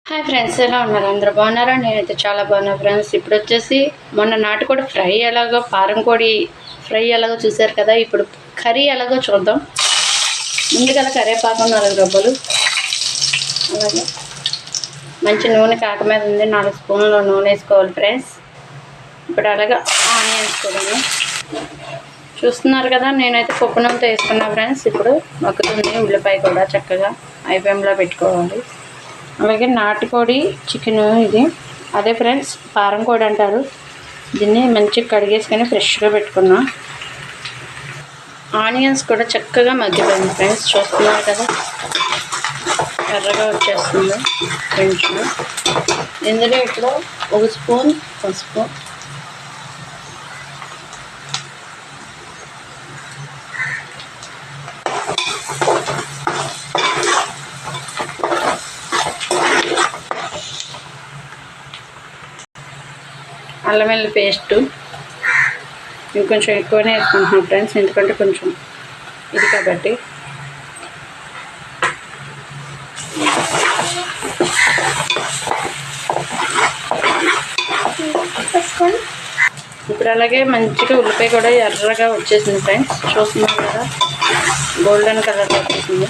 Hi friends, ఎలా ఉన్నారు? అందరూ బాగున్నారా? నేనైతే చాలా బాగున్నా ఫ్రెండ్స్. ఇప్పుడు వచ్చేసి మొన్న నాటుకోడి ఫ్రై ఎలాగో, పారం కోడి ఫ్రై ఎలాగో చూసారు కదా. ఇప్పుడు కర్రీ ఎలాగో చూద్దాం. ముందుగా కరివేపాకు 4 రబ్బలు, అలాగే మంచి నూనె కాక మీద ఉంది. 4 స్పూన్ల నూనె వేసుకోవాలి ఫ్రెండ్స్. ఇప్పుడు అలాగే ఆనియన్స్ కూడా చూస్తున్నారు కదా. నేనైతే పప్పు నూనెతో వేసుకున్నా ఫ్రెండ్స్. ఇప్పుడు మగ్గుతుంది. ఉల్లిపాయ కూడా చక్కగా ఐపీఎంలో పెట్టుకోవాలి. అలాగే నాటుకోడి చికెన్ ఇది అదే ఫ్రెండ్స్, పారం కోడి అంటారు దీన్ని. మంచిగా కడిగేసుకొని ఫ్రెష్గా పెట్టుకున్నా. ఆనియన్స్ కూడా చక్కగా మగ్గిపోయింది ఫ్రెండ్స్. చూస్తున్నారు కదా, ఎర్రగా వచ్చేస్తుంది కొంచెం. ఇందులో ఇప్పుడు 1 స్పూన్ పసుపు, అల్లం వెల్లుల్లి పేస్టు ఇంకొంచెం ఎక్కువనే వేసుకుంటున్నాం ఫ్రెండ్స్, ఎందుకంటే కొంచెం ఇది కాబట్టి. ఇప్పుడు అలాగే మంచిగా ఉల్లిపాయ కూడా ఎర్రగా వచ్చేసింది ఫ్రెండ్స్. చూస్తున్నారు కదా, గోల్డెన్ కలర్ వచ్చేసింది.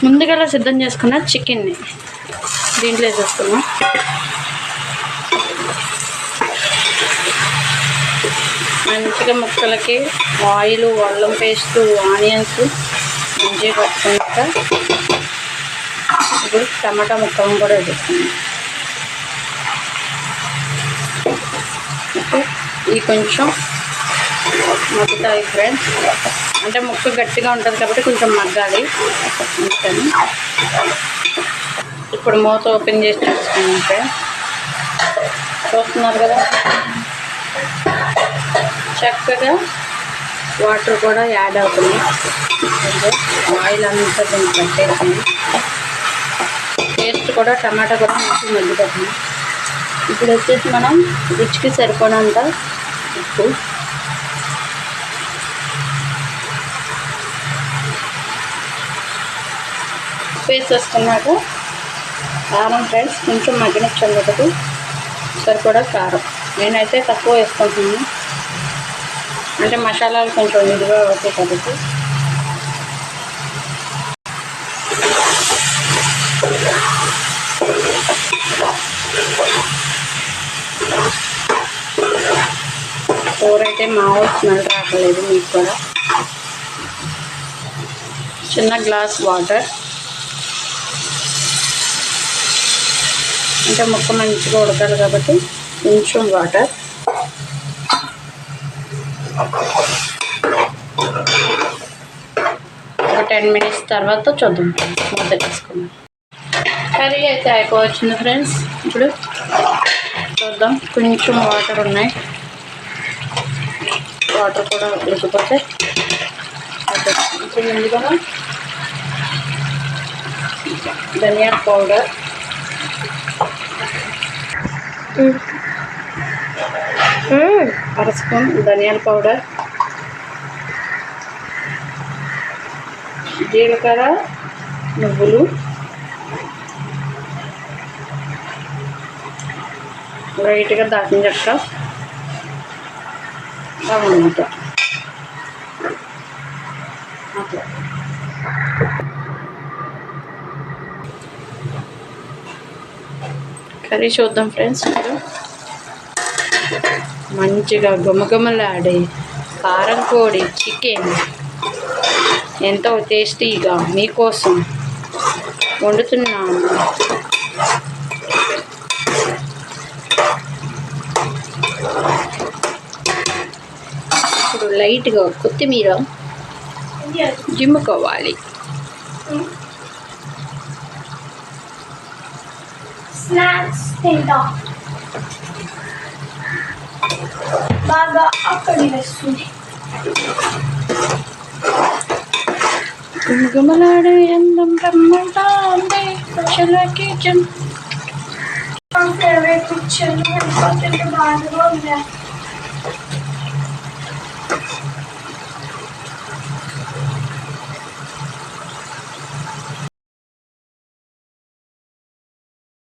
ముందుగా సిద్ధం చేసుకున్న చికెన్ని దీంట్లో వేసేసుకున్నాం. మంచిగా ముక్కలకి ఆయిల్, అల్లం పేస్టు, ఆనియన్స్ మంచిగా పట్టుకున్నాక ఇప్పుడు టమాటా ముక్కలను కూడా వేసుకున్నాం. ఇవి కొంచెం మగ్గుతాయి ఫ్రెండ్స్, అంటే ముక్క గట్టిగా ఉంటుంది కాబట్టి కొంచెం మగ్గాలి అందుకని. ఇప్పుడు మూత ఓపెన్ చేసి చూసుకున్నాం ఫ్రెండ్స్. చూస్తున్నారు కదా, చక్కగా వాటర్ కూడా యాడ్ అవుతుంది. ఆయిల్ అంతా కొంచెం పట్టేసింది. టేస్ట్ కూడా టమాటా కూడా మంచిగా మగ్గిపోతుంది. ఇప్పుడు వచ్చేసి మనం రుచికి సరిపడినంత ఉప్పు, వేసేసుకున్నాక కారం ఫ్రెండ్స్ కొంచెం మగ్గనిచ్చాను ఒకటి సరిపడా కారం. నేనైతే తక్కువ వేసుకుంటున్నాను, అంటే మసాలాలు కొంచెం ఇదిగా అవుతాయి కాబట్టి. కూర అయితే మామూలు స్మెల్ రావట్లేదు మీకు కూడా. చిన్న గ్లాస్ వాటర్, అంటే ముక్క మంచిగా ఉడకాలి కాబట్టి కొంచెం వాటర్. ఒక 10 మినిట్స్ తర్వాత చూద్దాం మూత తీసుకున్నాం. కర్రీ అయితే అయిపోవచ్చింది ఫ్రెండ్స్. ఇప్పుడు చూద్దాం, కొంచెం వాటర్ ఉన్నాయి. వాటర్ కూడా ఉడికిపోతే ఇప్పుడు ముందుగా ధనియాల పౌడర్, అర స్పూన్ ధనియాల పౌడర్, జీలకర్ర, నువ్వులు, లైట్గా దాల్చిన చెక్క, టమాటా. అట్లా కర్రీ చూద్దాం ఫ్రెండ్స్. ఇప్పుడు మంచిగా గుమగుమలాడే కారం కోడి చికెన్ ఎంతో టేస్టీగా మీకోసం వండుతున్నాను. ఇప్పుడు లైట్గా కొత్తిమీర జిమ్ముకోవాలి. స్నాక్స్ తింటా బాగా అక్కడి వస్తుంది. గుమగుమలాడే అందం రమ్మంటా ఉంది కిచెన్. ఫేవరెట్ కిచెన్ బాగా ఉంది.